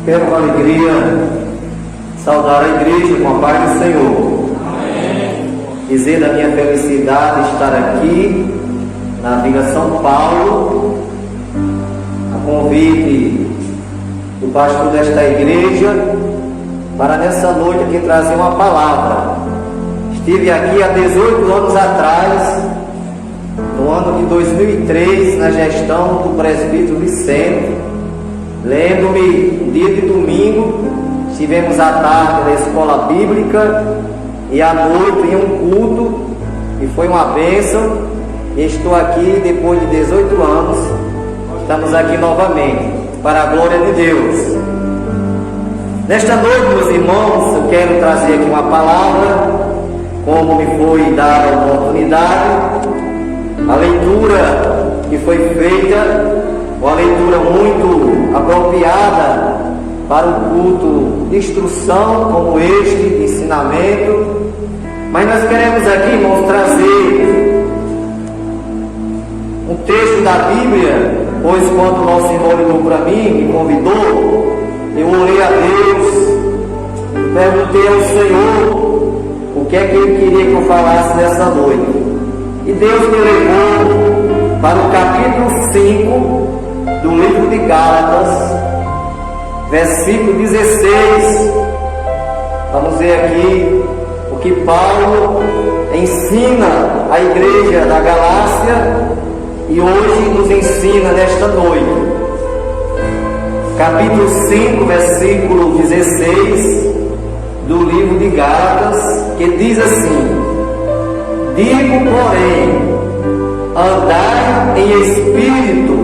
Quero com alegria saudar a igreja com a paz do Senhor. Amém. Dizer da minha felicidade de estar aqui na Vila São Paulo, a convite do pastor desta igreja, para nessa noite aqui trazer uma palavra. Estive aqui há 18 anos atrás, no ano de 2003, na gestão do presbítero Vicente. Lembro-me, um dia de domingo, estivemos à tarde na escola bíblica e à noite em um culto, e foi uma bênção. E estou aqui depois de 18 anos, estamos aqui novamente, para a glória de Deus. Nesta noite, meus irmãos, eu quero trazer aqui uma palavra, como me foi dada a oportunidade. A leitura que foi feita, uma leitura muito apropriada para um culto de instrução como este, de ensinamento. Mas nós queremos aqui, irmãos, trazer um texto da Bíblia, pois quando o nosso irmão ligou para mim, me convidou, eu orei a Deus, perguntei ao Senhor o que é que Ele queria que eu falasse nessa noite. E Deus me levou para o capítulo 5 do livro de Gálatas, versículo 16. Vamos ver aqui o que Paulo ensina à igreja da Galácia e hoje nos ensina nesta noite. Capítulo 5, versículo 16 do livro de Gálatas, que diz assim: digo, porém, andai em espírito,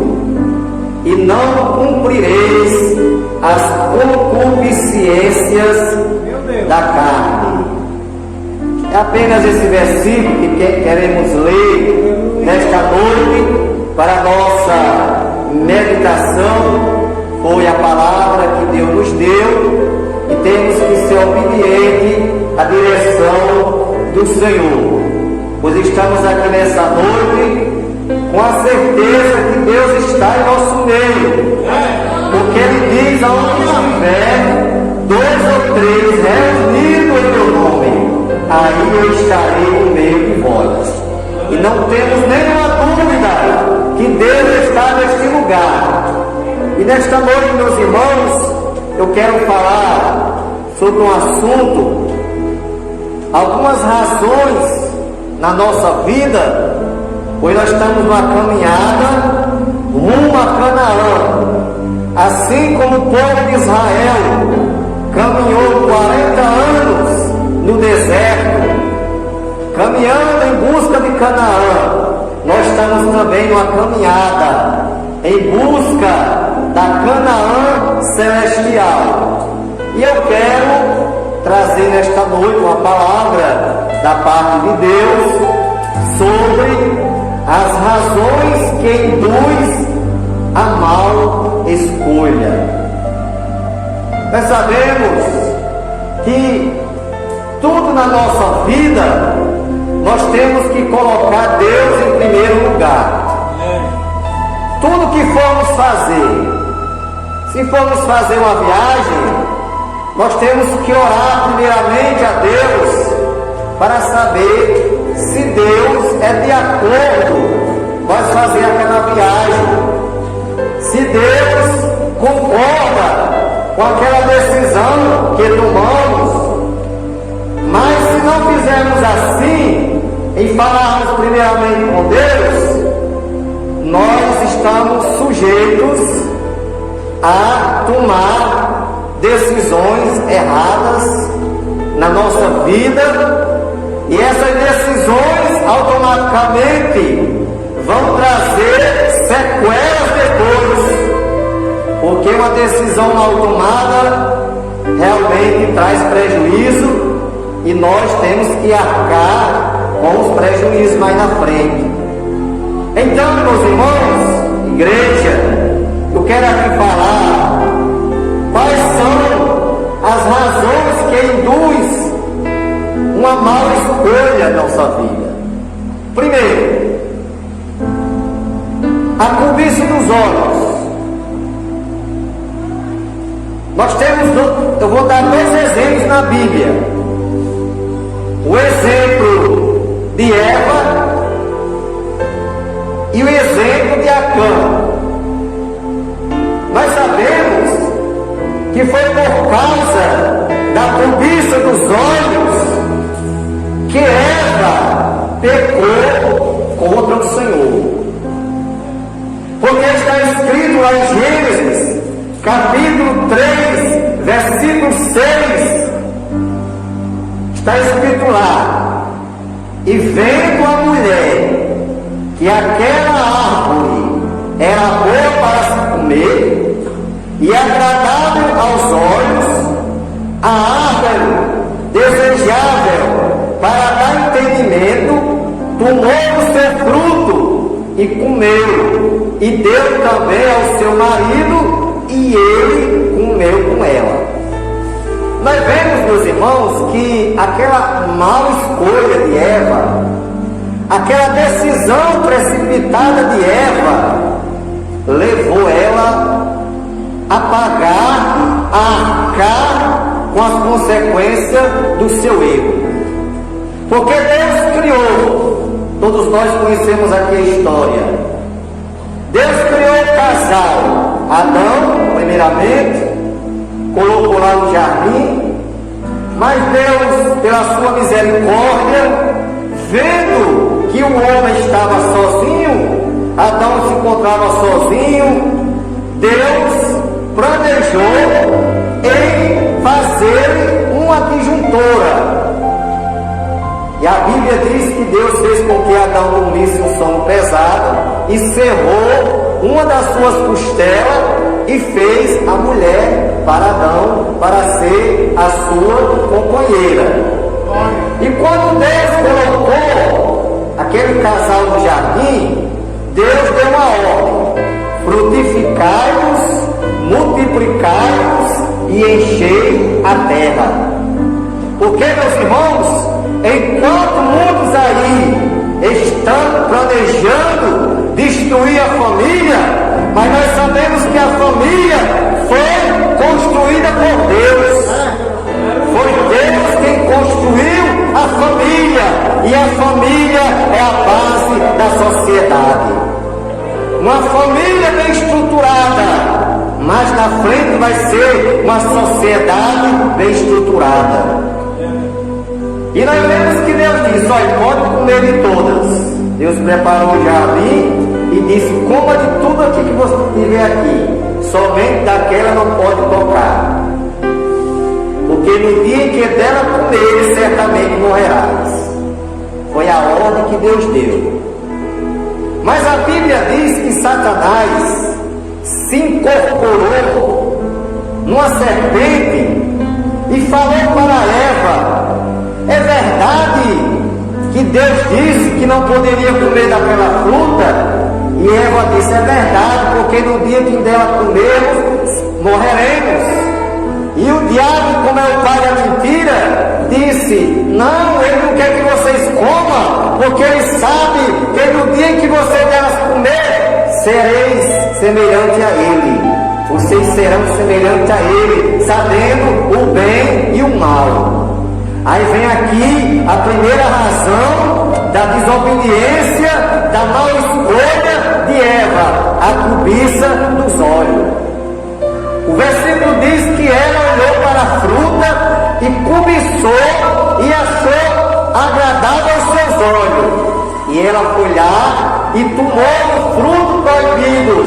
e não cumprireis as concupiscências da carne. É apenas esse versículo que queremos ler nesta noite para a nossa meditação. Foi a palavra que Deus nos deu e temos que ser obedientes à direção do Senhor, pois estamos aqui nessa noite com a certeza que Deus está em nosso meio, porque Ele diz: aonde estiver 2 ou 3 reunidos em meu nome, aí eu estarei no meio de vós. E não temos nenhuma dúvida que Deus está neste lugar. E nesta noite, meus irmãos, eu quero falar sobre um assunto, algumas razões na nossa vida, pois nós estamos numa caminhada rumo a Canaã. Assim como o povo de Israel caminhou 40 anos no deserto, caminhando em busca de Canaã, nós estamos também numa caminhada em busca da Canaã celestial. E eu quero trazer nesta noite uma palavra da parte de Deus sobre as razões que induz a mal escolha. Nós sabemos que tudo na nossa vida nós temos que colocar Deus em primeiro lugar. Tudo que formos fazer, se formos fazer uma viagem, nós temos que orar primeiramente a Deus para saber se Deus é de acordo nós fazer aquela viagem, se Deus concorda com aquela decisão que tomamos. Mas se não fizermos assim, em falarmos primeiramente com Deus, nós estamos sujeitos a tomar decisões erradas na nossa vida, e essas decisões automaticamente vão trazer sequelas depois, porque uma decisão mal tomada realmente traz prejuízo e nós temos que arcar com os prejuízos mais na frente. Então, meus irmãos, igreja, eu quero aqui falar quais são as razões que induz uma mala escolha na nossa vida. Primeiro, a cobiça dos olhos. Nós temos, eu vou dar 2 exemplos na Bíblia. O exemplo de Eva e o exemplo de Acã. Nós sabemos que foi por causa da cobiça dos olhos que Eva pecou contra o Senhor. Porque está escrito lá em Gênesis, capítulo 3, versículo 6, está escrito lá: e vendo a mulher que aquela árvore era boa para se comer e agradável aos olhos, a árvore desejável para dar entendimento, tomou o seu fruto e comeu, e deu também ao seu marido, e ele comeu com ela. Nós vemos, meus irmãos, que aquela mal escolha de Eva, aquela decisão precipitada de Eva, levou ela a pagar, a arcar com as consequências do seu erro. Porque Deus criou, todos nós conhecemos aqui a história, Deus criou o casal, Adão, primeiramente, colocou lá no jardim, mas Deus, pela sua misericórdia, vendo que o homem estava sozinho, Adão se encontrava sozinho, Deus planejou em fazer uma disjuntora. E a Bíblia diz que Deus fez com que Adão dormisse um sono pesado e cerrou uma das suas costelas e fez a mulher para Adão, para ser a sua companheira. E quando Deus colocou aquele casal no jardim, Deus deu uma ordem: frutificai-vos, multiplicai-vos e enchei a terra. Porque, meus irmãos, enquanto muitos aí estão planejando destruir a família, mas nós sabemos que a família foi construída por Deus. Foi Deus quem construiu a família, e a família é a base da sociedade. Uma família bem estruturada, mas na frente vai ser uma sociedade bem estruturada. E nós vemos que Deus disse: olha, pode comer de todas. Deus preparou o jardim e disse: coma de tudo aqui que você tiver aqui, somente daquela não pode tocar, porque no dia em que dela comer, certamente morrerás. Foi a ordem que Deus deu. Mas a Bíblia diz que Satanás se incorporou numa serpente e falou para Eva: é verdade que Deus disse que não poderia comer daquela fruta? E Eva disse: é verdade, porque no dia que dela comermos, morreremos. E o diabo, como é o pai da mentira, disse: não, ele não quer que vocês comam, porque ele sabe que no dia em que vocês delas comer, sereis semelhante a ele. Vocês serão semelhantes a ele, sabendo o bem e o mal. Aí vem aqui a primeira razão da desobediência, da mal escolha de Eva: a cobiça dos olhos. O versículo diz que ela olhou para a fruta e cobiçou e achou agradável aos seus olhos. E ela foi lá e tomou o fruto proibido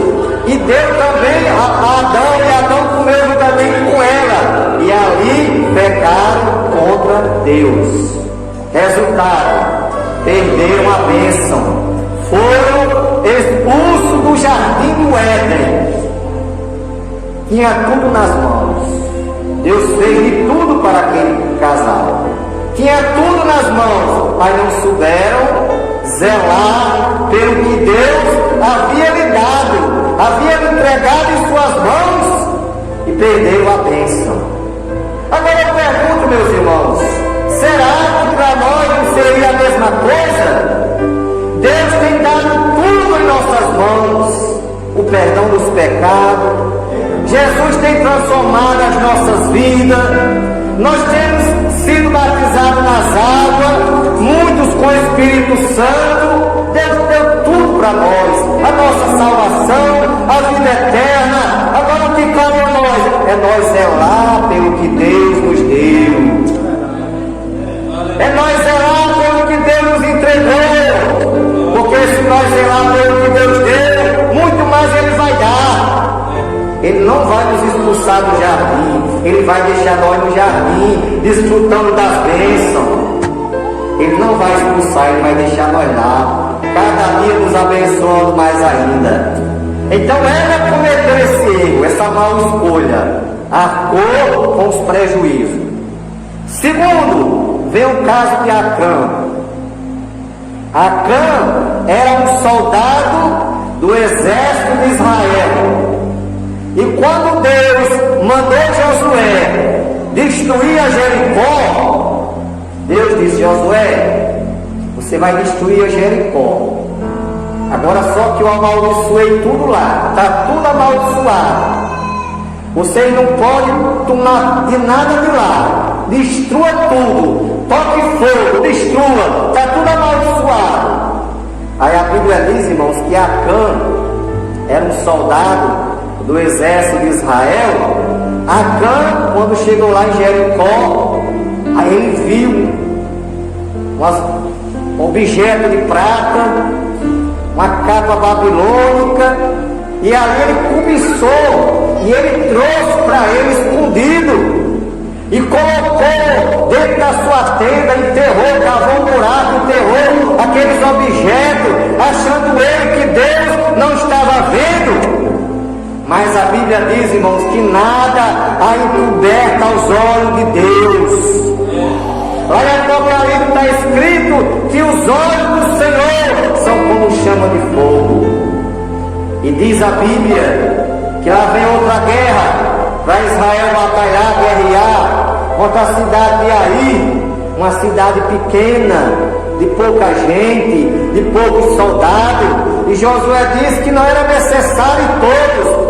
e deu também a Adão, e Adão comeu também com ela. E ali pecaram contra Deus. Resultado: perderam a bênção, foram expulsos do jardim do Éden. Tinha tudo nas mãos. Deus fez de tudo para aquele casal. Tinha tudo nas mãos, mas não souberam zelar pelo que Deus havia lhe dado, havia lhe entregado em suas mãos, e perderam a bênção. Agora eu pergunto, meus irmãos, será que para nós não seria a mesma coisa? Deus tem dado tudo em nossas mãos: o perdão dos pecados, Jesus tem transformado as nossas vidas. Nós temos sido batizados nas águas, muitos com o Espírito Santo. Deus deu tudo para nós, a nossa salvação, a vida eterna. Agora o que cabe a nós? É nós zelar pelo que Deus nos deu. É nós zelar pelo que Deus nos entregou. Porque se nós zelar pelo que Deus deu, muito mais Ele vai dar. Ele não vai nos expulsar do jardim, Ele vai deixar nós no jardim, desfrutando das bênçãos. Ele não vai expulsar, Ele vai deixar nós lá, cada dia nos abençoando mais ainda. Então ela cometeu esse erro, essa mal escolha, arcou com os prejuízos. Segundo, vem o caso de Acã. Acã era um soldado do exército de Israel. E quando Deus mandou Josué destruir a Jericó, Deus disse: Josué, você vai destruir a Jericó. Agora só que eu amaldiçoei tudo lá, está tudo amaldiçoado. Vocês não podem tomar de nada de lá. Destrua tudo, toque fogo, destrua, está tudo amaldiçoado. Aí a Bíblia diz, irmãos, que Acã era um soldado do exército de Israel. Acã, quando chegou lá em Jericó, aí ele viu um objeto de prata, uma capa babilônica, e ali ele cobiçou, e ele trouxe para ele escondido, e colocou dentro da sua tenda, enterrou, cavou um buraco, enterrou aqueles objetos, achando ele que Deus não estava vendo. Mas a Bíblia diz, irmãos, que nada há encoberto aos olhos de Deus. Lá em Apocalipse está escrito que os olhos do Senhor são como chama de fogo. E diz a Bíblia que lá vem outra guerra para Israel batalhar, guerrear contra a cidade de Ai, uma cidade pequena, de pouca gente, de poucos soldados. E Josué disse que não era necessário todos,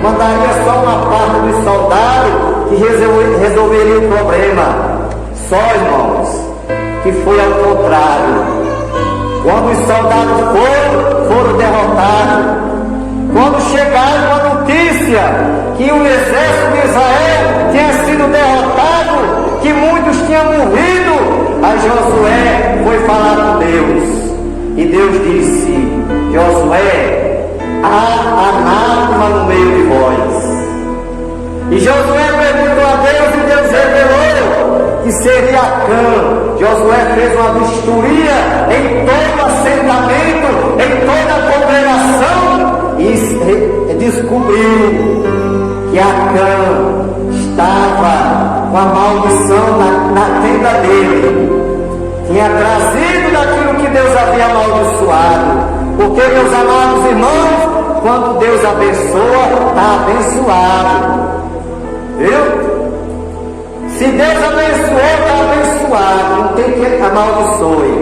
mandaria só uma parte dos soldados que resolveria o problema. Só, irmãos, que foi ao contrário. Quando os soldados foram derrotados, quando chegaram com a notícia que o exército de Israel tinha sido derrotado, que muitos tinham morrido, aí Josué foi falar com Deus. E Deus disse: Josué, há anátema no meio de vós. E Josué perguntou a Deus, e Deus revelou que seria Acã. Josué fez uma vistoria em todo o assentamento, em toda a congregação, e descobriu que Acã estava com a maldição na tenda dele. Tinha trazido daquilo que Deus havia amaldiçoado. Porque, meus amados irmãos, quando Deus abençoa, está abençoado. Viu? Se Deus abençoou, está abençoado. Não tem que amaldiçoe.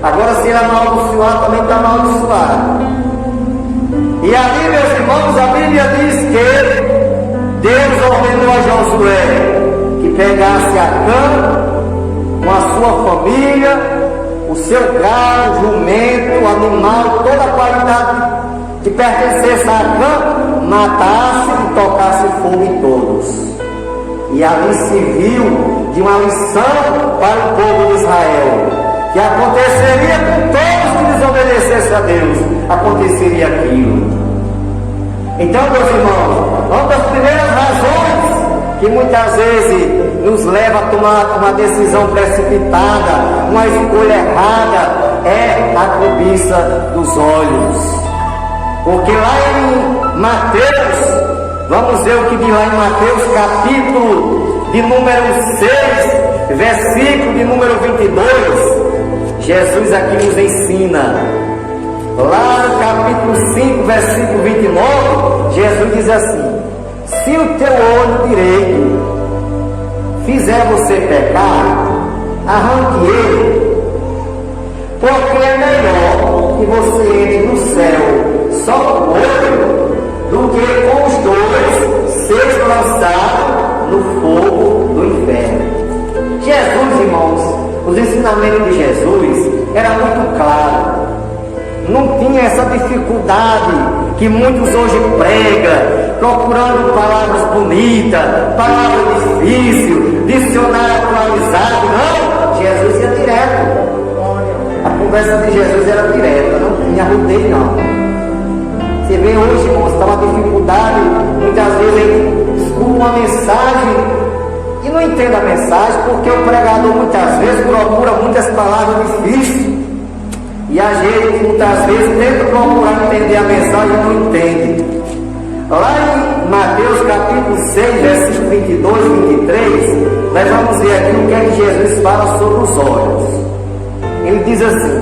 Agora, se ele amaldiçoar, também está amaldiçoado. E ali, meus irmãos, a Bíblia diz que Deus ordenou a Josué que pegasse Acã com a sua família, o seu gado, jumento, animal, toda a qualidade que pertencesse a Acã, matasse e tocasse fogo em todos. E ali se viu de uma lição para o povo de Israel, que aconteceria com todos que desobedecessem a Deus, aconteceria aquilo. Então, meus irmãos, uma das primeiras razões que muitas vezes nos leva a tomar uma decisão precipitada, uma escolha errada, é a cobiça dos olhos. Porque lá em Mateus, vamos ver o que diz lá em Mateus, capítulo de número 6, versículo de número 22, Jesus aqui nos ensina. Lá no capítulo 5, versículo 29, Jesus diz assim: se o teu olho direito fizer você pecar, arranque ele, porque é melhor que você entre no céu só com o olho do que com os dois ser lançado no fogo do inferno. Jesus, irmãos, os ensinamentos de Jesus era muito claro. Não tinha essa dificuldade que muitos hoje pregam, procurando palavras bonitas, palavras difíceis, dicionário atualizado. Não, Jesus ia direto. A conversa de Jesus era direta, não tinha rodeio não. Você vê hoje, irmãos, está uma dificuldade, muitas vezes ele escuta uma mensagem e não entende a mensagem, porque o pregador muitas vezes procura muitas palavras difíceis. E a gente muitas vezes tenta procurar entender a mensagem e não entende. Lá em Mateus capítulo 6, versículos 22 e 23, nós vamos ver aqui o que é que Jesus fala sobre os olhos. Ele diz assim: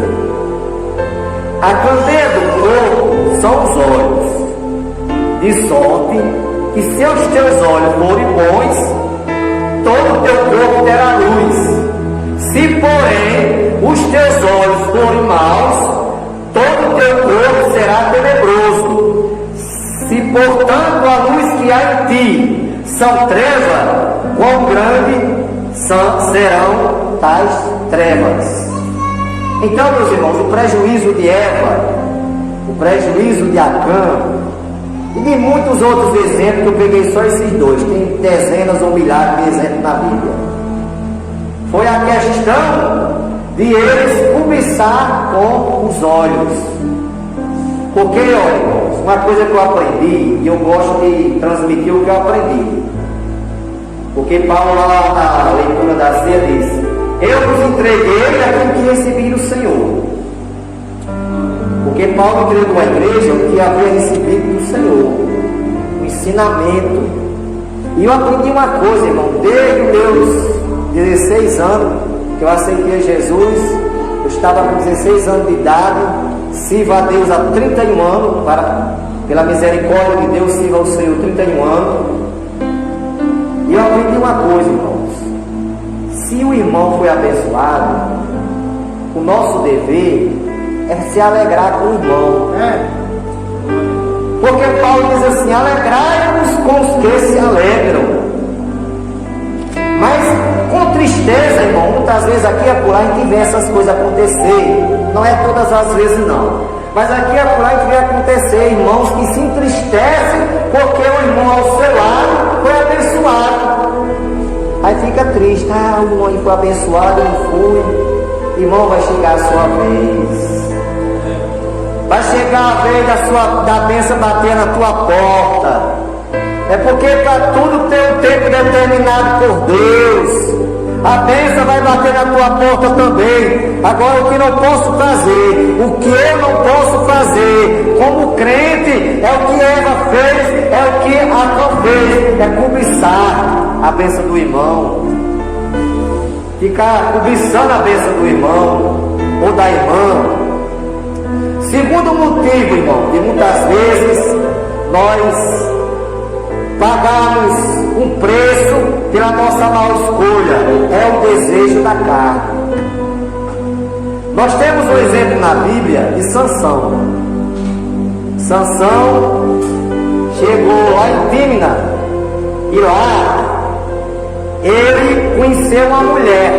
a candeia do corpo são os olhos, de sorte que se os teus olhos forem bons, todo o teu corpo terá luz. Se porém os teus olhos forem maus, todo o teu corpo será tenebroso. Se portanto a luz que há em ti são trevas, quão grande serão tais trevas. Então, meus irmãos, o prejuízo de Eva, o prejuízo de Acã e de muitos outros exemplos, que eu peguei só esses dois, tem dezenas ou milhares de exemplos na Bíblia, foi a questão de eles cobiçar com os olhos. Porque, olha, irmãos, uma coisa que eu aprendi, e eu gosto de transmitir o que eu aprendi, porque Paulo lá na leitura da ceia diz: eu vos entreguei aquilo que recebi do Senhor. Porque Paulo entregou à igreja o que havia recebido do Senhor, o ensinamento. E eu aprendi uma coisa, irmão, desde meus 16 anos que eu aceitei Jesus, eu estava com 16 anos de idade, sirvo a Deus há 31 anos, pela misericórdia de Deus, sirvo ao Senhor 31 anos. E eu aprendi uma coisa, irmãos: se o irmão foi abençoado, o nosso dever é se alegrar com o irmão. Porque Paulo diz assim: alegrai-vos com os que se alegram. Mas com tristeza, irmão, muitas vezes aqui e acolá a gente vê essas coisas acontecer. Não é todas as vezes não, mas aqui e acolá a gente vê acontecer irmãos que se entristecem porque o irmão ao seu lado foi abençoado. Aí fica triste: ah, o irmão foi abençoado, eu não fui. Irmão, vai chegar a sua vez. Vai chegar a vez da bênção bater na tua porta. É porque para tudo tem um tempo determinado por Deus. A bênção vai bater na tua porta também. Agora, o que não posso fazer, o que eu não posso fazer como crente, é o que Eva fez, é o que Acã fez, é cobiçar a bênção do irmão, ficar cobiçando a bênção do irmão ou da irmã. Segundo motivo, irmão, que muitas vezes nós pagamos um preço pela nossa má escolha, é o desejo da carne. Nós temos um exemplo na Bíblia de Sansão. Sansão chegou lá em Tímina, e lá ele conheceu uma mulher.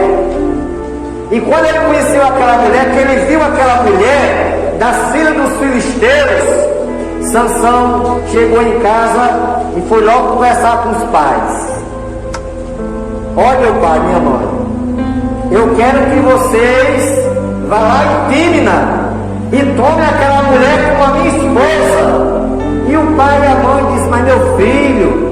E quando ele conheceu aquela mulher, que ele viu aquela mulher da filha dos filisteus, Sansão chegou em casa e foi logo conversar com os pais. Olha, meu pai, minha mãe, eu quero que vocês vá lá em Tímina e tome aquela mulher como a minha esposa. E o pai e a mãe dizem: mas meu filho,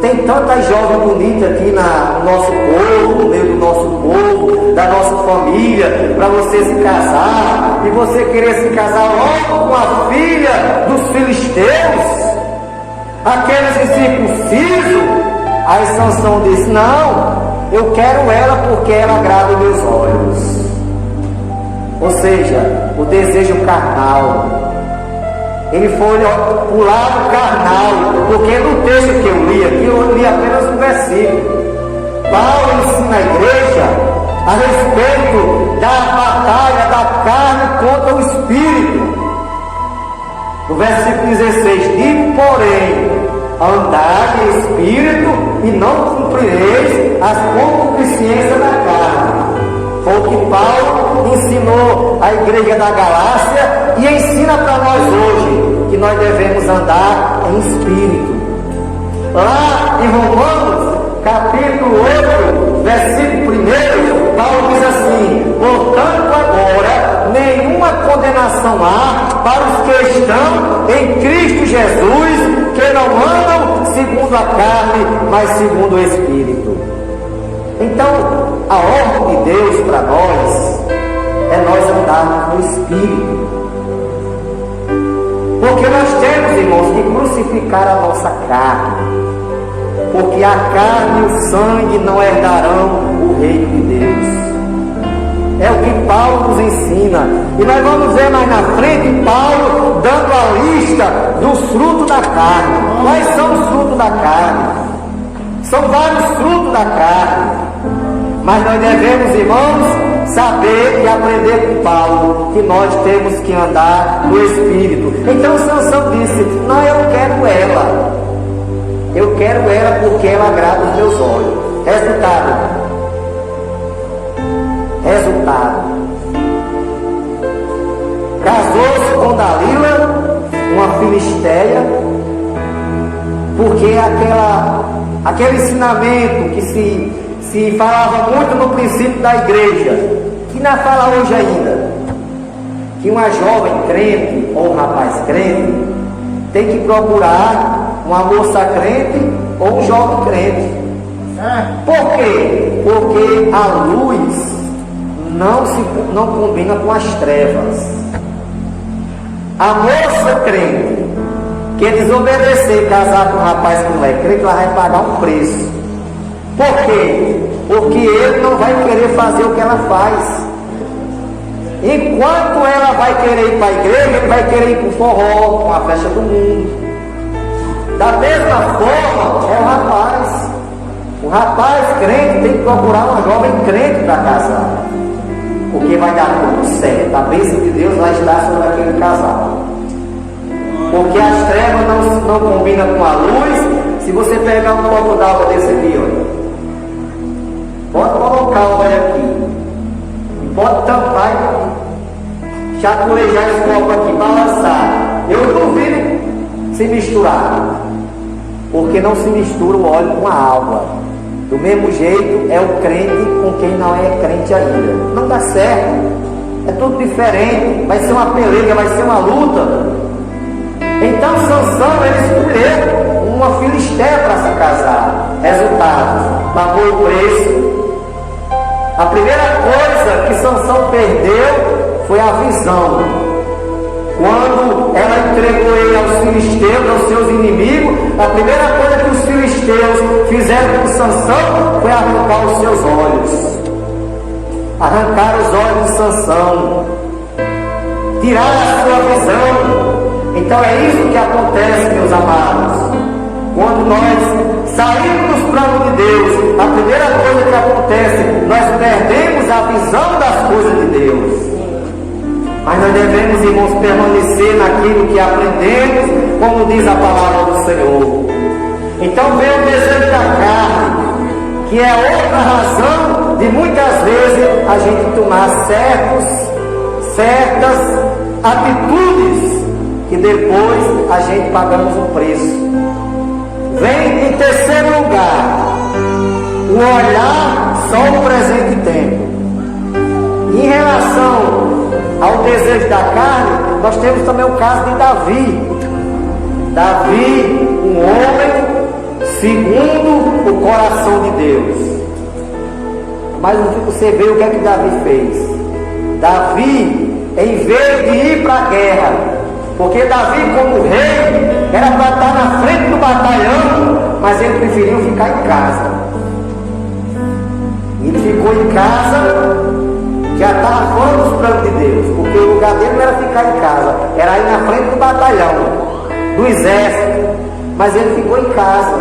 tem tanta jovem bonita aqui no nosso povo, no meio do nosso povo, da nossa família, para você se casar, e você querer se casar logo com a filha dos filisteus, aqueles incircuncisos. Aí Sansão disse: não, eu quero ela porque ela agrada os meus olhos. Ou seja, o desejo carnal. Ele foi para o lado carnal, porque no texto que eu li aqui, eu li apenas um versículo. Paulo ensina a igreja a respeito da batalha da carne contra o espírito. No versículo 16, digo, porém, andai em espírito e não cumprireis as concupiscências da carne. Foi o que Paulo ensinou à igreja da Galácia e ensina para nós hoje, que nós devemos andar em espírito. Lá em Romanos, capítulo 8, versículo 1, Paulo diz assim: portanto agora nenhuma condenação há para os que estão em Cristo Jesus, que não andam segundo a carne, mas segundo o Espírito. Então, a ordem de Deus para nós é nós andarmos no Espírito. Porque nós temos, irmãos, que crucificar a nossa carne. Porque a carne e o sangue não herdarão o reino de Deus. É o que Paulo nos ensina. E nós vamos ver mais na frente Paulo dando a lista dos frutos da carne. Quais são os frutos da carne? São vários frutos da carne. Mas nós devemos, irmãos, saber e aprender com Paulo que nós temos que andar no Espírito. Então Sansão disse: não, eu quero ela. Eu quero ela porque ela agrada os meus olhos. Resultado. Casou-se com Dalila, uma filisteia, porque aquele ensinamento que se falava muito no princípio da igreja, que não fala hoje ainda, que uma jovem crente ou um rapaz crente tem que procurar uma moça crente ou um jovem crente. Por quê? Porque a luz não combina com as trevas. A moça crente que desobedecer, casar com um rapaz que não é crente, ela vai pagar um preço. Por quê? Porque ele não vai querer fazer o que ela faz. Enquanto ela vai querer ir para a igreja, ele vai querer ir para o forró, para a festa do mundo. Da mesma forma é o rapaz. O rapaz crente tem que procurar uma jovem crente para casar, porque vai dar tudo certo. A bênção de Deus vai estar sobre aquele casal. Porque as trevas não combinam com a luz. Se você pegar um copo d'água desse aqui, olha, pode colocar o olho aqui, e pode tampar e chacoalhar esse copo aqui, balançar. Eu duvido se misturar, porque não se mistura o óleo com a água. Do mesmo jeito é o crente com quem não é crente ainda. Não dá certo. É tudo diferente. Vai ser uma peleja, vai ser uma luta. Então Sansão, ele escolheu uma filisteia para se casar. Resultado: pagou o preço. A primeira coisa que Sansão perdeu foi a visão. Quando ela entregou ele aos filisteus, aos seus inimigos, a primeira coisa que os filisteus fizeram com Sansão foi arrancar os seus olhos. Arrancar os olhos de Sansão. Tirar a sua visão. Então é isso que acontece, meus amados. Quando nós saímos dos planos de Deus, a primeira coisa que acontece, nós perdemos a visão das coisas de Deus. Mas nós devemos, irmãos, permanecer naquilo que aprendemos, como diz a palavra do Senhor. Então vem o desejo da carne, que é outra razão de muitas vezes a gente tomar certas atitudes que depois a gente pagamos o preço. Vem em terceiro lugar, o olhar só o presente tempo. Em relação ao desejo da carne, nós temos também o caso de Davi. Davi, um homem segundo o coração de Deus. Mas você vê o que é que Davi fez. Davi, em vez de ir para a guerra, porque Davi, como rei, era para estar na frente do batalhão, mas ele preferiu ficar em casa. Ele ficou em casa, já estava fora dos planos de Deus, porque o lugar dele não era ficar em casa, era ir na frente do batalhão, do exército, mas ele ficou em casa.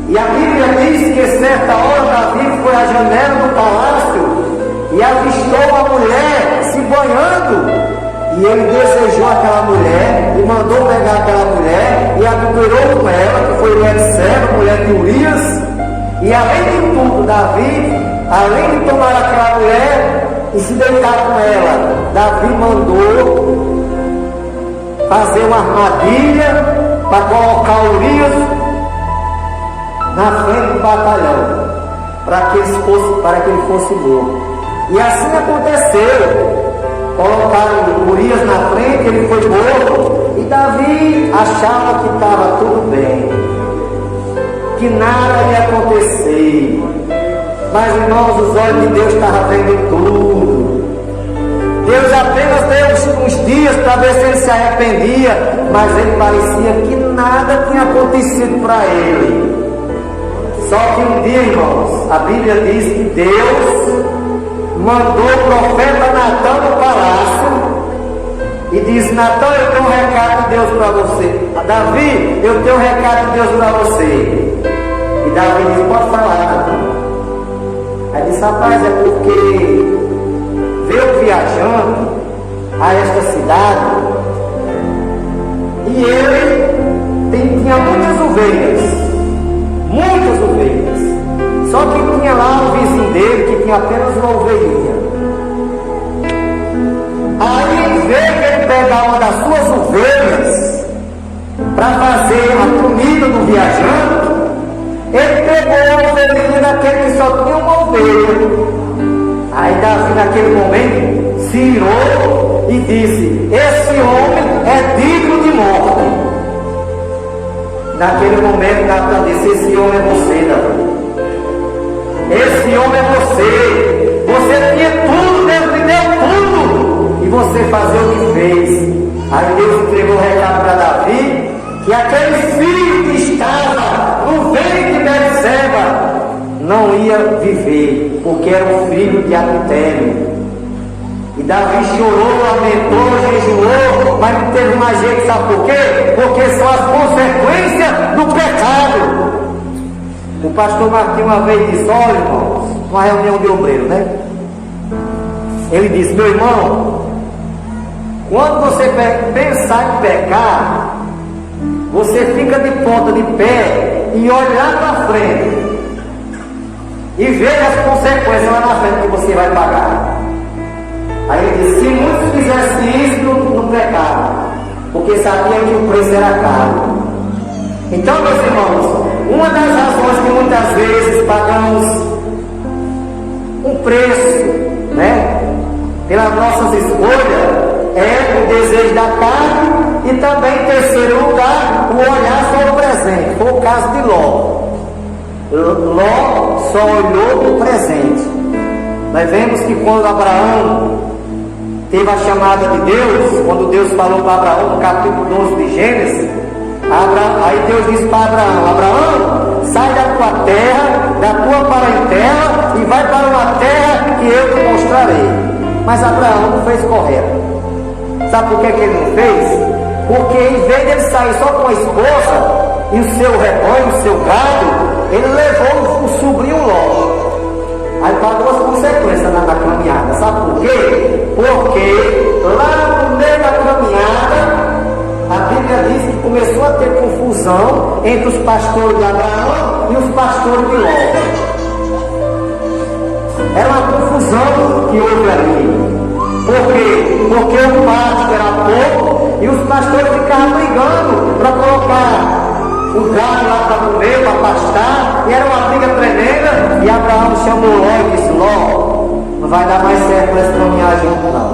E a Bíblia diz que certa hora Davi foi à janela do palácio e avistou uma mulher se banhando E ele desejou aquela mulher e mandou pegar aquela mulher e adulterou com ela, que foi Betseba, mulher de Urias. E além de tudo, Davi, além de tomar aquela mulher e se deitar com ela, Davi mandou fazer uma armadilha para colocar Urias na frente do batalhão, para que ele fosse morto. E assim aconteceu. Colocaram Urias na frente, ele foi morto, e Davi achava que estava tudo bem, que nada ia acontecer. Mas, irmãos, os olhos de Deus estavam vendo tudo. Deus apenas deu uns dias para ver se ele se arrependia, mas ele parecia que nada tinha acontecido para ele. Só que um dia, irmãos, a Bíblia diz que Deus mandou o profeta Natã no palácio e disse: Natã, eu tenho um recado de Deus para você. Davi, eu tenho um recado de Deus para você. E Davi disse: pode falar, Natã. Aí disse: rapaz, é porque veio viajando a esta cidade e ele tinha muitas ovelhas. Só que tinha lá um vizinho dele que tinha apenas uma ovelhinha. Aí, em vez de ele pegar uma das suas ovelhas para fazer a comida do viajante, ele pegou a ovelhinha daquele que só tinha uma ovelha. Aí Davi, naquele momento, se irou e disse: esse homem é digno de morte. Naquele momento, Natã disse: esse homem é você, Davi. Esse homem é você. Você tinha tudo, Deus lhe deu tudo, e você fazer o que fez. Aí Deus entregou o recado para Davi, que aquele filho que estava no ventre de Betseba não ia viver, porque era um filho de adultério. E Davi chorou, lamentou, jejuou, mas não teve mais jeito, sabe por quê? Porque são as consequências do pecado. O pastor Martinho uma vez disse: olha, irmãos, uma reunião de obreiro, né? Ele disse: meu irmão, quando você pensar em pecar, você fica de ponta de pé e olhar para frente e ver as consequências lá na frente que você vai pagar. Aí ele disse: se muitos fizessem isso, não pecavam, porque sabiam que o preço era caro. Então, meus irmãos, uma das razões que muitas vezes pagamos um preço, né, pelas nossas escolhas, é o desejo da carne e também, em terceiro lugar, o olhar só o presente. Foi o caso de Ló. Ló só olhou para o presente. Nós vemos que quando Abraão teve a chamada de Deus, quando Deus falou para Abraão no capítulo 12 de Gênesis, aí Deus disse para Abraão: Abraão, sai da tua terra, da tua parentela e vai para uma terra que eu te mostrarei. Mas Abraão não fez correto. Sabe por que ele não fez? Porque em vez de ele sair só com a esposa e o seu rebanho, o seu gado, ele levou o sobrinho Ló. Aí pagou as consequências na caminhada. Sabe por quê? Porque lá no meio da caminhada, a Bíblia diz que começou a ter confusão entre os pastores de Abraão e os pastores de Ló. Era uma confusão que houve ali. Por quê? Porque o pasto era pouco e os pastores ficavam brigando para colocar o gado lá para comer, para pastar, e era uma briga tremenda. E Abraão chamou Ló e disse: Ló, não vai dar mais certo para se caminhar junto, não.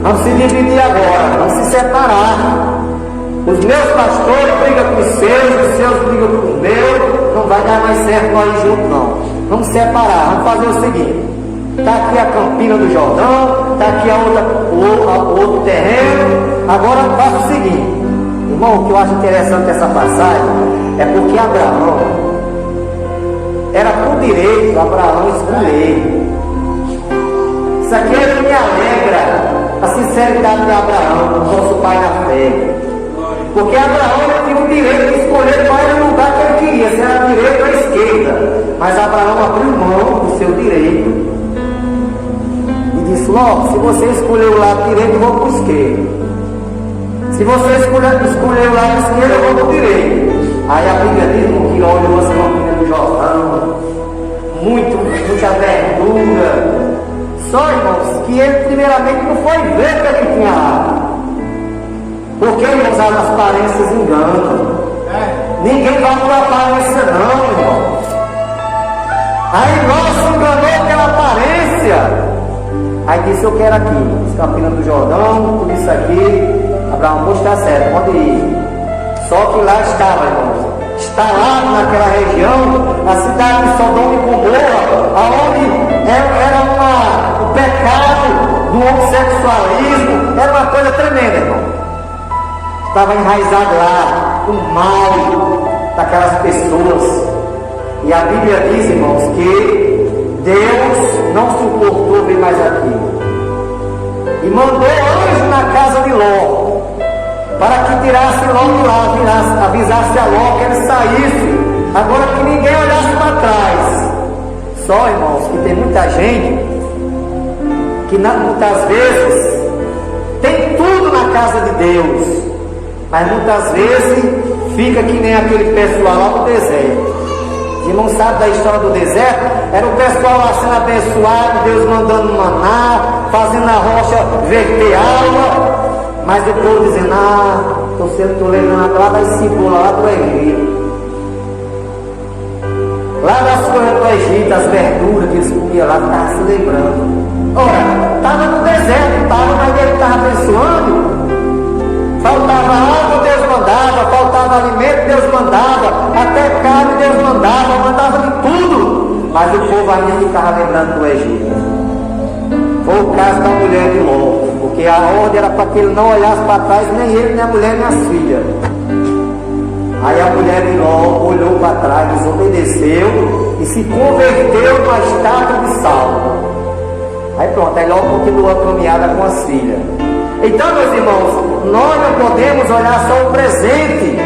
Vamos se dividir agora, vamos se separar. Os meus pastores brigam com os seus brigam com os meus. Não vai dar mais certo nós ir juntos, não. Vamos separar, vamos fazer o seguinte: está aqui a Campina do Jordão, está aqui o outro terreno. Agora faça o seguinte, irmão, o que eu acho interessante dessa passagem é porque Abraão era por direito Abraão escolher. Isso aqui é que me alegra a sinceridade de Abraão, nosso pai na fé. Porque Abraão tinha o direito de escolher qual era o lugar que ele queria, se era a direita ou a esquerda. Mas Abraão abriu mão do seu direito e disse: Ló, se você escolher o lado direito, eu vou para o esquerdo. Se você escolher o lado esquerdo, eu vou para o direito. Aí a Bíblia diz que olhou as campinhas do Jordão, muita verdura. Só, irmãos, que ele primeiramente não foi ver o que ele tinha lá. Porque, irmãos, as aparências enganam. Ninguém vai por aparência não, irmão. Aí nós se enganou pela aparência. Aí disse, eu quero aqui, os Campinas do Jordão, tudo isso aqui. Abraão, pode estar certo, pode ir. Só que lá estava, irmãos, instalado naquela região, a cidade de Sodoma e Gomorra, onde era o pecado do homossexualismo, era uma coisa tremenda, irmão. Estava enraizado lá, o mal daquelas pessoas. E a Bíblia diz, irmãos, que Deus não suportou ver mais aquilo. E mandou anjo na casa de Ló, para que tirasse Ló de lá, avisasse a Ló que ele saísse, agora que ninguém olhasse para trás. Só, irmãos, que tem muita gente que muitas vezes tem tudo na casa de Deus, mas muitas vezes fica que nem aquele pessoal lá no deserto. Os irmãos sabem da história do deserto? Era o pessoal lá sendo abençoado, Deus mandando maná, fazendo a rocha verter água, mas o povo dizendo, estou lembrando lá das cebolas, lá do Egito. Lá das coisas do Egito, as verduras que eles comiam lá, estavam se lembrando. Ora, estava no deserto, mas ele estava abençoando. Faltava água, Deus mandava, faltava alimento, Deus mandava, até carne Deus mandava de tudo. Mas o povo ainda ficava lembrando do Egito. Foi o caso da mulher de Ló, porque a ordem era para que ele não olhasse para trás, nem ele, nem a mulher, nem as filhas. Aí a mulher de Ló olhou para trás, desobedeceu e se converteu numa estátua de sal. Aí pronto, aí Ló continuou a caminhada com as filhas. Então, meus irmãos, nós não podemos olhar só o presente.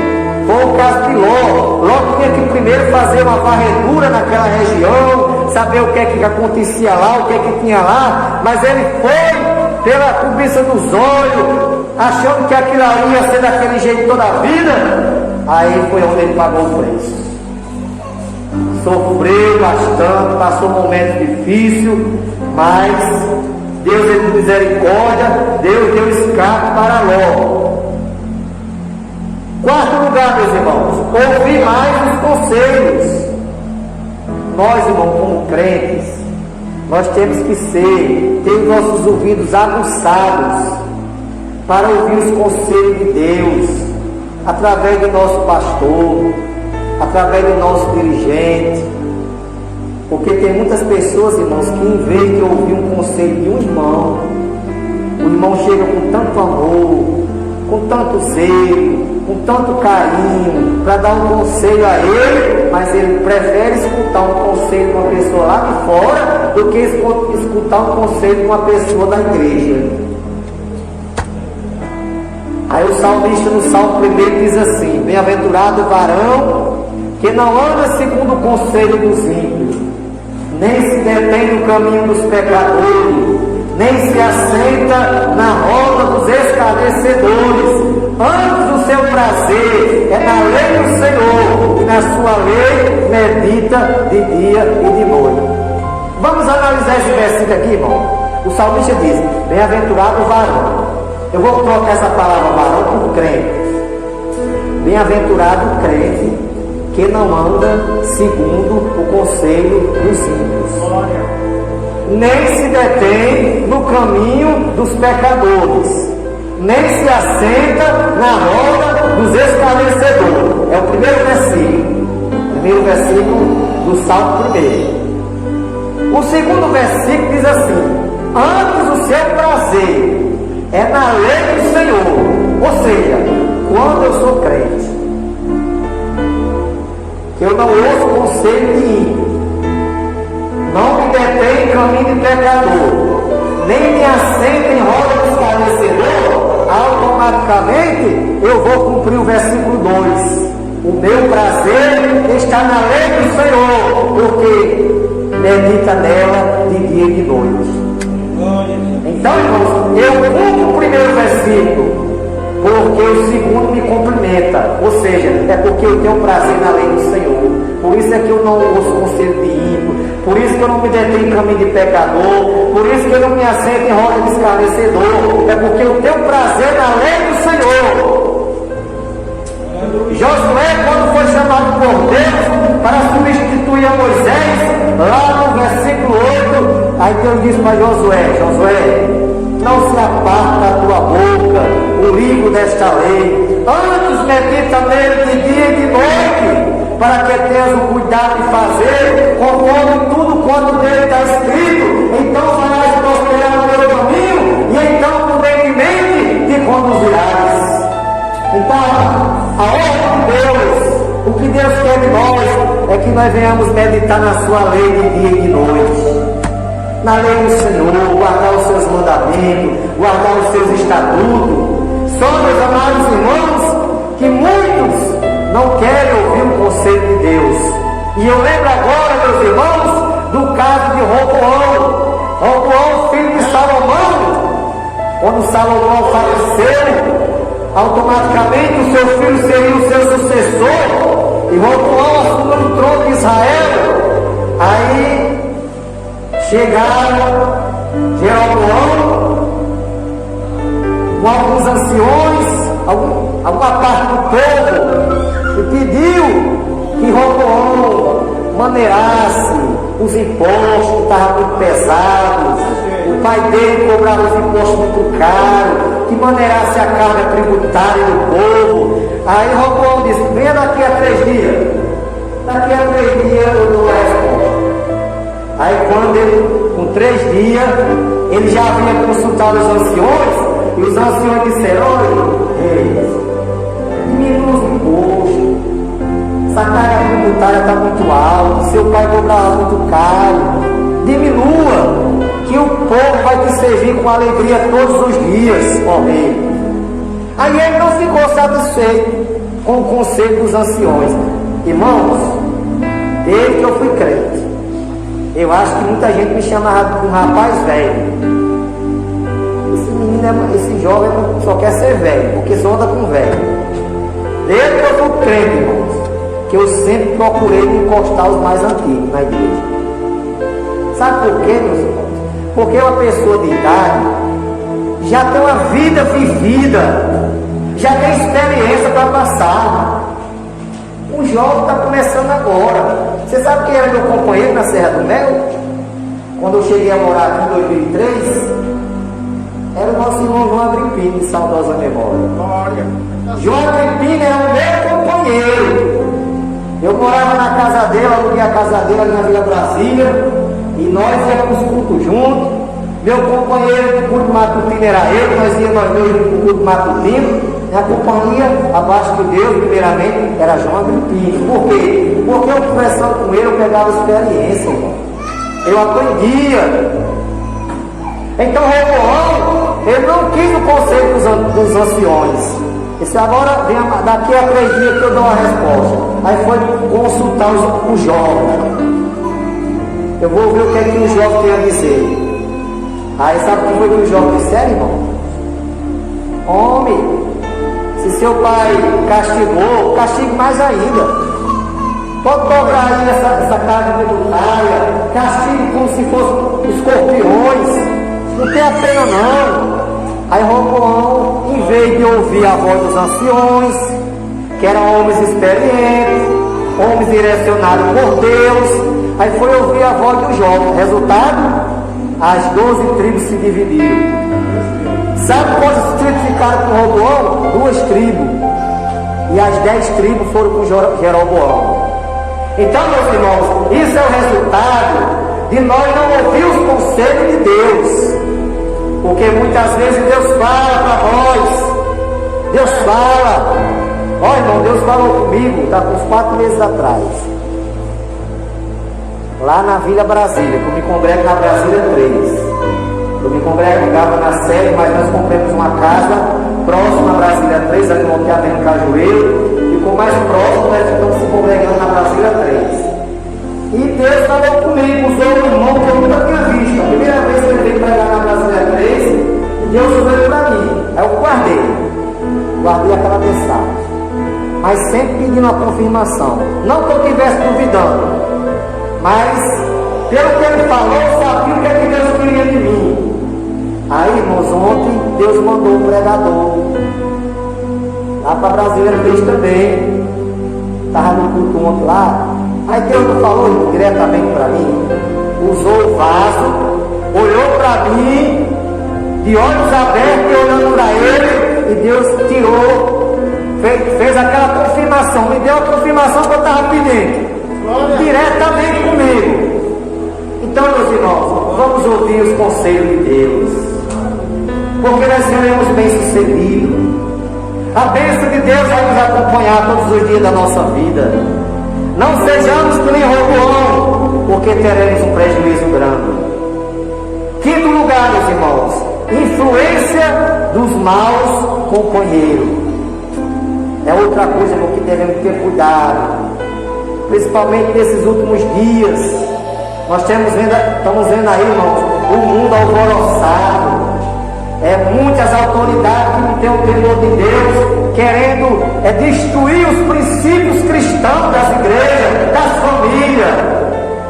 Foi o caso de Ló. Ló tinha que primeiro fazer uma varredura naquela região, saber o que é que acontecia lá, o que é que tinha lá, mas ele foi pela cobiça dos olhos, achando que aquilo ali ia ser daquele jeito toda a vida. Aí foi onde ele pagou o preço. Sofreu bastante, passou um momento difícil, mas Deus é de misericórdia, Deus deu escape para Ló. Quarto lugar, meus irmãos, ouvir mais os conselhos. Nós, irmãos, como crentes, nós temos que ter os nossos ouvidos aguçados para ouvir os conselhos de Deus, através do nosso pastor, através do nosso dirigente. Porque tem muitas pessoas, irmãos, que em vez de ouvir um conselho de um irmão, o irmão chega com tanto amor, com tanto zelo, com tanto carinho, para dar um conselho a ele, mas ele prefere escutar um conselho de uma pessoa lá de fora, do que escutar um conselho de uma pessoa da igreja. Aí o salmista no Salmo 1 diz assim: bem-aventurado o varão que não anda segundo o conselho dos ímpios, nem se detém no caminho dos pecadores, nem se assenta na roda dos escarnecedores. Antes o seu prazer é na lei do Senhor, e na sua lei medita de dia e de noite. Vamos analisar esse versículo aqui, irmão. O salmista diz: bem-aventurado o varão. Eu vou trocar essa palavra varão por crente. Bem-aventurado o crente que não anda segundo o conselho dos ímpios, nem se detém no caminho dos pecadores, nem se assenta na roda dos escarnecedores. É o primeiro versículo do Salmo 1. O segundo versículo diz assim: antes o seu prazer é na lei do Senhor. Ou seja, quando eu sou crente, que eu não ouço conselho de ímpio, não me detém em caminho de pecador, nem me assento em roda de escarnecedor, automaticamente eu vou cumprir o versículo 2. O meu prazer está na lei do Senhor, porque medita nela de dia e de noite. Então, irmãos, eu cumpro o primeiro versículo, porque o segundo me complementa, ou seja, é porque eu tenho prazer na lei do Senhor. Por isso é que eu não ouço conselho de ímpio, por isso que eu não me detenho em caminho de pecador, por isso que eu não me assento em roda de escarnecedor, é porque eu tenho prazer na lei do Senhor. Josué, quando foi chamado por Deus para substituir a Moisés, lá no versículo 8, aí Deus disse para Josué: Josué, não se aparte da tua boca o livro desta lei, antes medita nele de dia e de noite, para que tenhas o cuidado de fazer conforme tudo quanto nele está escrito, então farás prosperar o teu caminho, e então prudentemente te conduzirás. Então, a ordem de Deus, o que Deus quer de nós, é que nós venhamos meditar na sua lei de dia e de noite, na lei do Senhor, guardar os seus mandamentos, guardar os seus estatutos. Só, meus amados irmãos, que muitos não querem ouvir o conselho de Deus. E eu lembro agora, meus irmãos, do caso de Roboão, filho de Salomão. Quando Salomão faleceu, automaticamente o seu filho seria o seu sucessor, e Roboão assumiu o trono de Israel. Aí chegaram Jeroboão com alguns anciões, alguma parte do povo, e pediu que Roboão maneirasse os impostos que estavam muito pesados. O pai dele cobrava os impostos muito caros, que maneirasse a carga tributária do povo. Aí Roboão disse: venha daqui a 3 dias. Daqui a 3 dias eu dou a resposta. Aí quando ele, com 3 dias, ele já havia consultado os anciões, e os anciões disseram: olha, reis, diminua os impostos, essa carga tributária está muito alta, seu pai cobrava muito caro, diminua, que o povo vai te servir com alegria todos os dias, ó rei. Aí ele não ficou satisfeito com o conselho dos anciões. Irmãos, desde que eu fui crente, eu acho que muita gente me chamava de um rapaz velho. Esse menino, esse jovem só quer ser velho, porque só anda com velho. Desde que eu fui crente, irmãos, que eu sempre procurei me encostar os mais antigos na igreja. Sabe por quê, meus irmãos? Porque uma pessoa de idade já tem uma vida vivida, já tem experiência para passar. O jovem está começando agora. Você sabe quem era meu companheiro na Serra do Mel? Quando eu cheguei a morar aqui em 2003, era o nosso irmão João Agripino, de saudosa memória. João Agripino era o meu companheiro. Eu morava na casa dele, aluguei a casa dele ali na Vila Brasília, e nós íamos culto juntos. Meu companheiro de culto matutino era ele, nós íamos nós dois no culto matutino. Minha companhia, abaixo de Deus, primeiramente, era João Agripino. Por quê? Porque eu conversando com ele, eu pegava experiência, irmão. Eu aprendia. Então Roboão, ele não quis o conselho dos anciões. Disse: agora, daqui a 3 dias que eu dou uma resposta. Aí foi consultar o jovem. Eu vou ver o que é que o jovem tem a dizer. Aí sabe o que foi que o jovem disse, irmão? Homem, se seu pai castigou, castigue mais ainda. Pode dobrar aí essa carga tributária, castigue como se fossem escorpiões. Não tem a pena não. Aí Roboão, em vez de ouvir a voz dos anciões, que eram homens experientes, homens direcionados por Deus, aí foi ouvir a voz do jovem. Resultado? As 12 tribos se dividiram. Sabe quantas tribos ficaram com Roboão? 2 tribos. E as 10 tribos foram com Jeroboão. Então, meus irmãos, isso é o resultado de nós não ouvir os conselhos de Deus. Porque muitas vezes Deus fala para nós. Deus fala. Ó, irmão, Deus falou comigo, está com uns 4 meses atrás. Lá na Vila Brasília, que eu me congrego na Brasília 3. Eu me congregava na Série, mas nós compramos uma casa próxima à Brasília 3, ali no loteamento Cajueiro. Ficou mais próximo, nós estamos se congregando na Brasília 3. E Deus falou comigo, usou um irmão que eu nunca tinha visto. A primeira vez que eu veio pregar na Brasília 3, guardei aquela mensagem, mas sempre pedindo a confirmação, não que eu estivesse duvidando, mas pelo que ele falou, eu sabia o que é que Deus queria de mim. Aí, irmãos, ontem Deus mandou um pregador lá para Brasília, fez também, estava no culto ontem lá. Aí Deus não falou diretamente para mim, usou o vaso, olhou para mim, de olhos abertos e olhando para ele, e Deus tirou, fez aquela confirmação, me deu a confirmação que eu estava pedindo, diretamente comigo. Então, meus irmãos, vamos ouvir os conselhos de Deus, porque nós seremos bem-sucedidos. A bênção de Deus vai nos acompanhar todos os dias da nossa vida. Não sejamos que nem Roboão, porque teremos um prejuízo grande. Quinto lugar, meus irmãos, influência dos maus companheiros. É outra coisa com que devemos ter cuidado, principalmente nesses últimos dias. Nós estamos vendo aí, irmãos, o mundo alvoroçado. Muitas autoridades que não têm o temor de Deus, querendo destruir os princípios cristãos das igrejas, das famílias.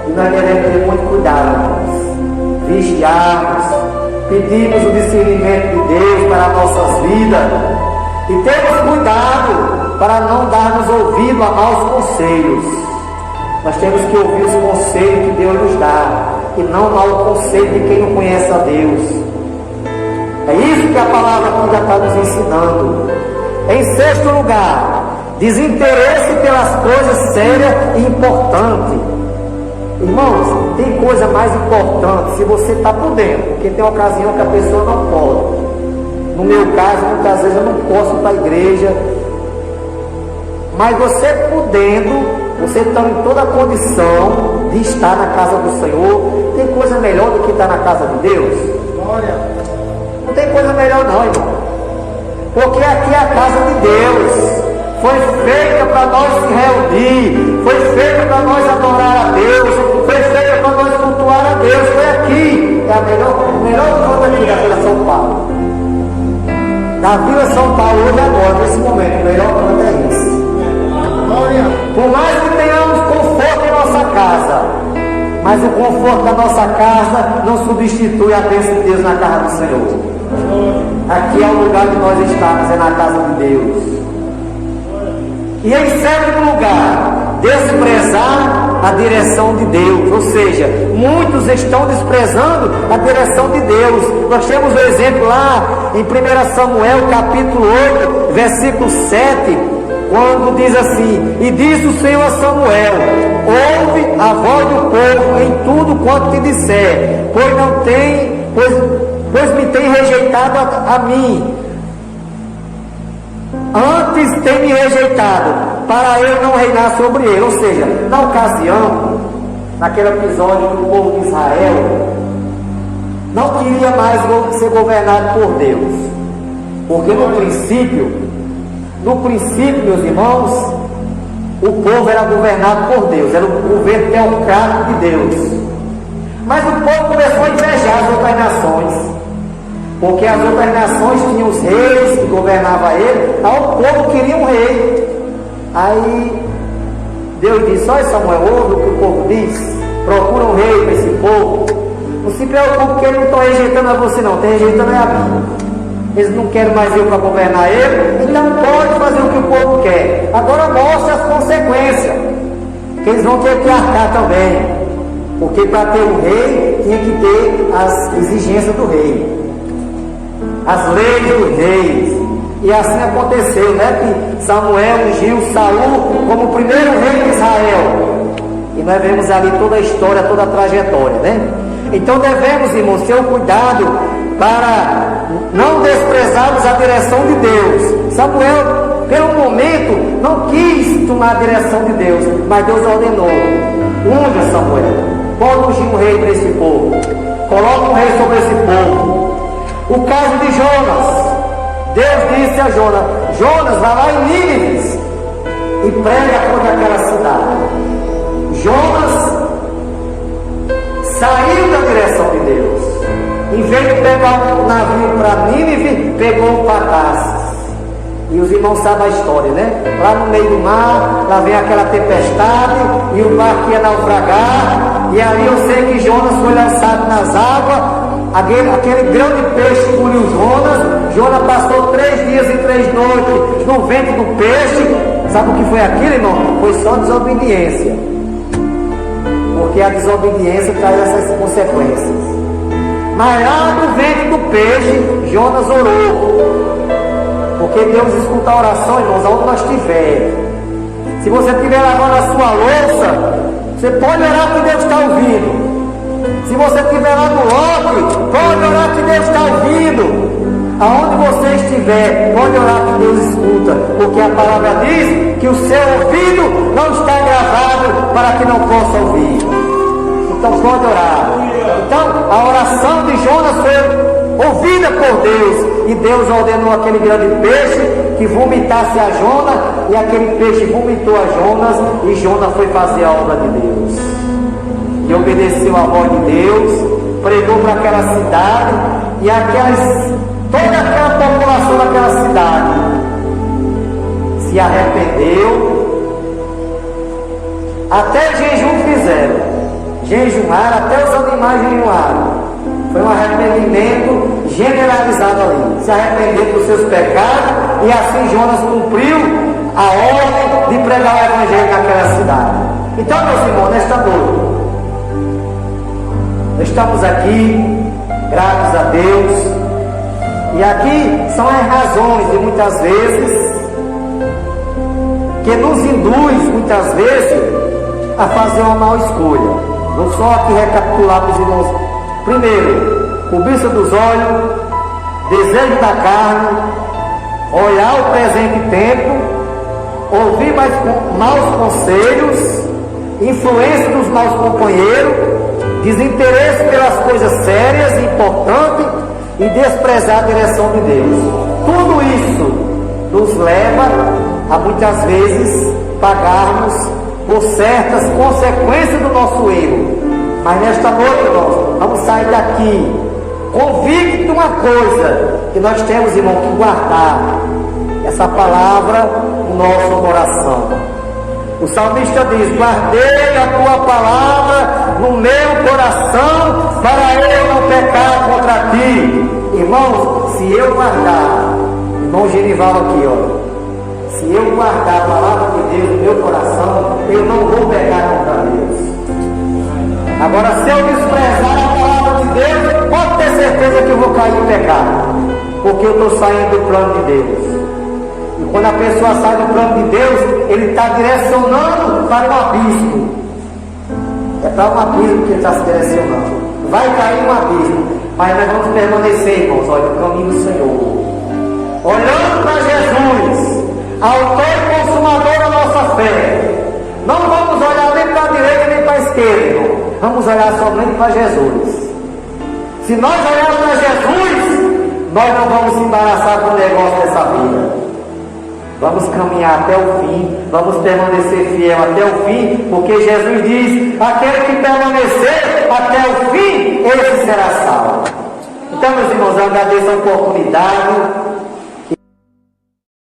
E nós devemos ter muito cuidado, irmãos. Vigiarmos, pedimos o discernimento de Deus para nossas vidas. E temos cuidado para não darmos ouvido a maus conselhos. Nós temos que ouvir os conselhos que Deus nos dá, e não mau conselho de quem não conhece a Deus. É isso que a palavra aqui já está nos ensinando. Em sexto lugar, desinteresse pelas coisas sérias e importantes. Irmãos, tem coisa mais importante se você está por dentro, porque tem ocasião que a pessoa não pode. No meu caso, muitas vezes eu não posso ir para a igreja, mas você podendo, você está em toda a condição de estar na casa do Senhor. Tem coisa melhor do que estar na casa de Deus? Glória! Não tem coisa melhor não, irmão. Porque aqui é a casa de Deus. Foi feita para nós se reunir. Foi feita para nós adorar a Deus. Foi feita para nós cultuar a Deus. Foi aqui. É a melhor coisa aqui da Vila São Paulo. Da Vila São Paulo hoje agora, nesse momento, o melhor canto é esse. Por mais que tenhamos conforto em nossa casa, mas o conforto da nossa casa não substitui a bênção de Deus na casa do Senhor. Aqui é o lugar que nós estamos, é na casa de Deus. E em sétimo lugar, desprezar a direção de Deus. Ou seja, muitos estão desprezando a direção de Deus. Nós temos o exemplo lá em 1 Samuel capítulo 8, versículo 7, quando diz assim: e disse o Senhor a Samuel: ouve a voz do povo em tudo quanto te disser, pois me tem rejeitado a mim, antes tem me rejeitado, para eu não reinar sobre ele. Ou seja, na ocasião, naquele episódio que o povo de Israel não queria mais ser governado por Deus, porque no princípio, meus irmãos, o povo era governado por Deus, era o governo teocrático de Deus. Mas o povo começou a invejar as outras nações, porque as outras nações tinham os reis que governavam ele, aí o povo queria um rei. Aí Deus disse: olha, Samuel, ouve o que o povo diz, procura um rei para esse povo. Não se preocupe, porque eles não estão rejeitando a você não, estão rejeitando a mim. Eles não querem mais eu para governar ele não pode fazer o que o povo quer. Agora mostra as consequências, que eles vão ter que arcar também, porque para ter um rei tinha que ter as exigências do rei, as leis dos reis. E assim aconteceu, né? Que Samuel ungiu Saul como o primeiro rei de Israel. E nós vemos ali toda a história, toda a trajetória, né? Então devemos, irmãos, ter o cuidado para não desprezarmos a direção de Deus. Samuel, pelo momento, não quis tomar a direção de Deus, mas Deus ordenou: unja Samuel, pode ungir um rei para esse povo, coloca um rei sobre esse povo. O caso de Jonas, Deus disse a Jonas: Jonas, vai lá em Nínive e prega contra aquela cidade. Jonas saiu da direção de Deus. Em vez de pegar um navio para Nínive, pegou um para Tarsis. E os irmãos sabem a história, né? Lá no meio do mar, lá vem aquela tempestade, e o barco ia naufragar, e ali eu sei que Jonas foi lançado nas águas, aquele grande peixe engoliu Jonas. Jonas passou 3 dias e 3 noites no ventre do peixe. Sabe o que foi aquilo, irmão? Foi só desobediência. Porque a desobediência traz essas consequências. Mas lá no ventre do peixe, Jonas orou. Porque Deus escuta a oração, irmãos, aonde nós estiver. Se você estiver lavando a sua louça, você pode orar que Deus está ouvindo. Se você estiver lá no lote, pode orar que Deus está ouvindo. Aonde você estiver, pode orar que Deus escuta. Porque a palavra diz que o seu ouvido não está gravado para que não possa ouvir. Então pode orar. Então a oração de Jonas foi ouvida por Deus. E Deus ordenou aquele grande peixe que vomitasse a Jonas. E aquele peixe vomitou a Jonas. E Jonas foi fazer a obra de Deus. E obedeceu a voz de Deus. Pregou para aquela cidade. E toda aquela população daquela cidade se arrependeu. Até jejum fizeram. Jejuaram, até os animais jejuaram. Foi um arrependimento generalizado ali. Se arrepender dos seus pecados. E assim Jonas cumpriu a ordem de pregar o evangelho naquela cidade. Então, meus irmãos, nesta noite, estamos aqui, graças a Deus. E aqui são as razões de muitas vezes que nos induz muitas vezes a fazer uma mal escolha. Vou só aqui recapitular para os irmãos. Primeiro, cobiça dos olhos, desejo da carne, olhar o presente tempo, ouvir maus conselhos, influência dos maus companheiros, desinteresse pelas coisas sérias e importantes e desprezar a direção de Deus. Tudo isso nos leva a muitas vezes pagarmos por certas consequências do nosso erro. Mas nesta noite, irmãos, vamos sair daqui convictos de uma coisa, que nós temos, irmão, que guardar essa palavra no nosso coração. O salmista diz: guardei a tua palavra no meu coração para eu não pecar contra ti. Irmãos, se eu guardar, irmão Genival aqui, ó, se eu guardar a palavra de Deus no meu coração, eu não vou pecar contra Deus. Agora, se eu desprezar a palavra de Deus, pode ter certeza que eu vou cair em pecado, porque eu estou saindo do plano de Deus. E quando a pessoa sai do plano de Deus, ele está direcionando para um abismo. É para um abismo que ele está se direcionando. Vai cair um abismo, mas nós vamos permanecer, irmãos, olha, no caminho do Senhor, olhando para Jesus, autor e consumador da nossa fé. Não vamos olhar nem para a direita nem para a esquerda, irmão. Vamos olhar somente para Jesus. Se nós olharmos para Jesus, nós não vamos se embaraçar com o negócio dessa vida. Vamos caminhar até o fim, vamos permanecer fiel até o fim, porque Jesus diz: aquele que permanecer até o fim, esse será salvo. Então, meus irmãos, eu agradeço a oportunidade